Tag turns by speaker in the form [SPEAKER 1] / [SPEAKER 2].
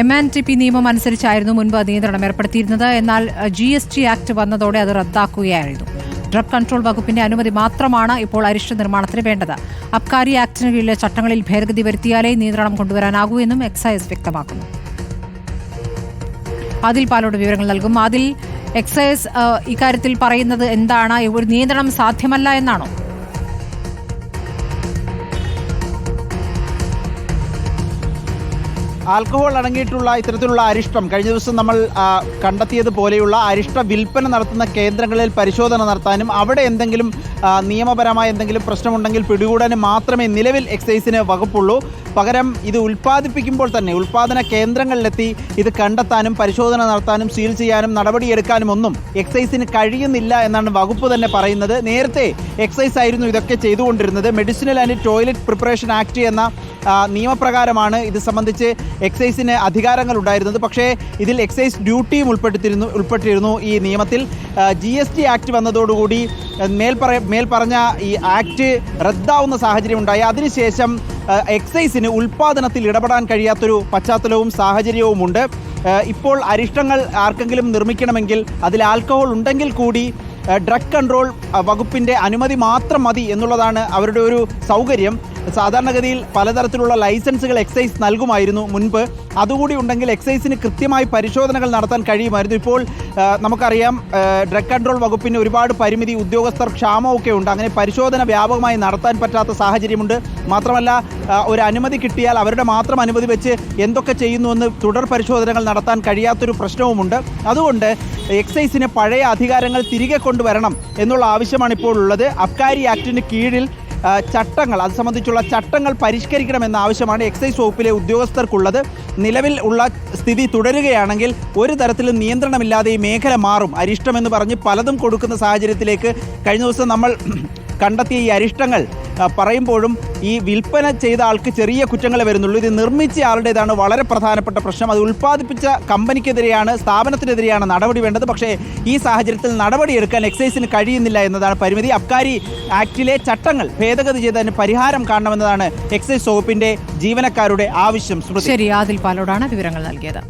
[SPEAKER 1] MNTP നിയമം അനുസരിച്ചായിരുന്നു മുൻപ് നിയന്ത്രണം ഏർപ്പെടുത്തിയിരുന്നത്. എന്നാൽ GST ആക്ട് വന്നതോടെ അത് റദ്ദാക്കുകയായിരുന്നു. ഡ്രഗ് കൺട്രോൾ വകുപ്പിന്റെ അനുമതി മാത്രമാണ് ഇപ്പോൾ അരിഷ്ട നിർമ്മാണത്തിന് വേണ്ടത്. അബ്കാരി ആക്ടിന് കീഴിലെ ചട്ടങ്ങളിൽ ഭേദഗതി വരുത്തിയാലേ നിയന്ത്രണം കൊണ്ടുവരാനാകൂ എന്നും എക്സൈസ് വ്യക്തമാക്കുന്നു. ആദിൽ പാലോട് വിവരങ്ങൾ നൽകും. ആദിൽ, എക്സൈസ് ഇക്കാര്യത്തിൽ പറയുന്നത് എന്താണ്? ഒരു നിയന്ത്രണം സാധ്യമല്ല എന്നാണോ?
[SPEAKER 2] ആൽക്കഹോൾ അടങ്ങിയിട്ടുള്ള ഇത്തരത്തിലുള്ള അരിഷ്ടം കഴിഞ്ഞ ദിവസം നമ്മൾ കണ്ടെത്തിയതുപോലെയുള്ള അരിഷ്ട വിൽപ്പന നടത്തുന്ന കേന്ദ്രങ്ങളിൽ പരിശോധന നടത്താനും അവിടെ എന്തെങ്കിലും നിയമപരമായ എന്തെങ്കിലും പ്രശ്നമുണ്ടെങ്കിൽ പിടികൂടാനും മാത്രമേ നിലവിൽ എക്സൈസിന് വകുപ്പുള്ളൂ. പകരം ഇത് ഉൽപ്പാദിപ്പിക്കുമ്പോൾ തന്നെ ഉൽപ്പാദന കേന്ദ്രങ്ങളിലെത്തി ഇത് കണ്ടെത്താനും പരിശോധന നടത്താനും സീൽ ചെയ്യാനും നടപടിയെടുക്കാനും ഒന്നും എക്സൈസിന് കഴിയുന്നില്ല എന്നാണ് വകുപ്പ് തന്നെ പറയുന്നത്. നേരത്തെ എക്സൈസ് ആയിരുന്നു ഇതൊക്കെ ചെയ്തുകൊണ്ടിരുന്നത്. Medicinal and toilet preparation act എന്ന നിയമപ്രകാരമാണ് ഇത് സംബന്ധിച്ച് എക്സൈസിന് അധികാരങ്ങൾ ഉണ്ടായിരുന്നത്. പക്ഷേ ഇതിൽ എക്സൈസ് ഡ്യൂട്ടിയും ഉൾപ്പെട്ടിരുന്നു ഈ നിയമത്തിൽ. GST ആക്ട് വന്നതോടുകൂടി മേൽപ്പറഞ്ഞ ഈ ആക്ട് റദ്ദാവുന്ന സാഹചര്യം ഉണ്ടായി. അതിനുശേഷം എക്സൈസിന് ഉൽപ്പാദനത്തിൽ ഇടപെടാൻ കഴിയാത്തൊരു പശ്ചാത്തലവും സാഹചര്യവുമുണ്ട്. ഇപ്പോൾ അരിഷ്ടങ്ങൾ ആർക്കെങ്കിലും നിർമ്മിക്കണമെങ്കിൽ അതിൽ ആൽക്കഹോൾ ഉണ്ടെങ്കിൽ കൂടി ഡ്രഗ് കൺട്രോൾ വകുപ്പിൻ്റെ അനുമതി മാത്രം മതി എന്നുള്ളതാണ് അവരുടെ ഒരു സൗകര്യം. സാധാരണഗതിയിൽ പലതരത്തിലുള്ള ലൈസൻസുകൾ എക്സൈസ് നൽകുമായിരുന്നു മുൻപ്. അതുകൂടി ഉണ്ടെങ്കിൽ എക്സൈസിന് കൃത്യമായി പരിശോധനകൾ നടത്താൻ കഴിയുമായിരുന്നു. ഇപ്പോൾ നമുക്കറിയാം ഡ്രഗ് കൺട്രോൾ വകുപ്പിന് ഒരുപാട് പരിമിതി, ഉദ്യോഗസ്ഥർ ക്ഷാമമൊക്കെ ഉണ്ട്. അങ്ങനെ പരിശോധന വ്യാപകമായി നടത്താൻ പറ്റാത്ത സാഹചര്യമുണ്ട്. മാത്രമല്ല ഒരു അനുമതി കിട്ടിയാൽ അവരുടെ മാത്രം അനുമതി വെച്ച് എന്തൊക്കെ ചെയ്യുന്നുവെന്ന് തുടർ പരിശോധനകൾ നടത്താൻ കഴിയാത്തൊരു പ്രശ്നവുമുണ്ട്. അതുകൊണ്ട് എക്സൈസിന് പഴയ അധികാരങ്ങൾ തിരികെ കൊണ്ടുവരണം എന്നുള്ള ആവശ്യമാണ് ഇപ്പോൾ ഉള്ളത്. അബ്കാരി ആക്ടിന് കീഴിൽ ചട്ടങ്ങൾ, അത് സംബന്ധിച്ചുള്ള ചട്ടങ്ങൾ പരിഷ്കരിക്കണമെന്ന ആവശ്യമാണ് എക്സൈസ് വകുപ്പിലെ ഉദ്യോഗസ്ഥർക്കുള്ളത്. നിലവിൽ ഉള്ള സ്ഥിതി തുടരുകയാണെങ്കിൽ ഒരു തരത്തിലും നിയന്ത്രണമില്ലാതെ ഈ മേഖല മാറും. അരിഷ്ടമെന്ന് പറഞ്ഞ് പലതും കൊടുക്കുന്ന സാഹചര്യത്തിലേക്ക് കഴിഞ്ഞ ദിവസം നമ്മൾ കണ്ടെത്തിയ ഈ അരിഷ്ടങ്ങൾ പറയുമ്പോഴും ഈ വിൽപ്പന ചെയ്ത ആൾക്ക് ചെറിയ കുറ്റങ്ങളെ വരുന്നുള്ളൂ. ഇത് നിർമ്മിച്ച ആളുടേതാണ് വളരെ പ്രധാനപ്പെട്ട പ്രശ്നം. അത് ഉൽപ്പാദിപ്പിച്ച കമ്പനിക്കെതിരെയാണ്, സ്ഥാപനത്തിനെതിരെയാണ് നടപടി വേണ്ടത്. പക്ഷേ ഈ സാഹചര്യത്തിൽ നടപടിയെടുക്കാൻ എക്സൈസിന് കഴിയുന്നില്ല എന്നതാണ് പരിമിതി. അബ്കാരി ആക്ടിലെ ചട്ടങ്ങൾ ഭേദഗതി ചെയ്തതിന് പരിഹാരം കാണണമെന്നതാണ് എക്സൈസ് വകുപ്പിന്റെ ജീവനക്കാരുടെ ആവശ്യം.
[SPEAKER 1] ശരി, ആദിൽ പാലോടാണ് വിവരങ്ങൾ നൽകിയത്.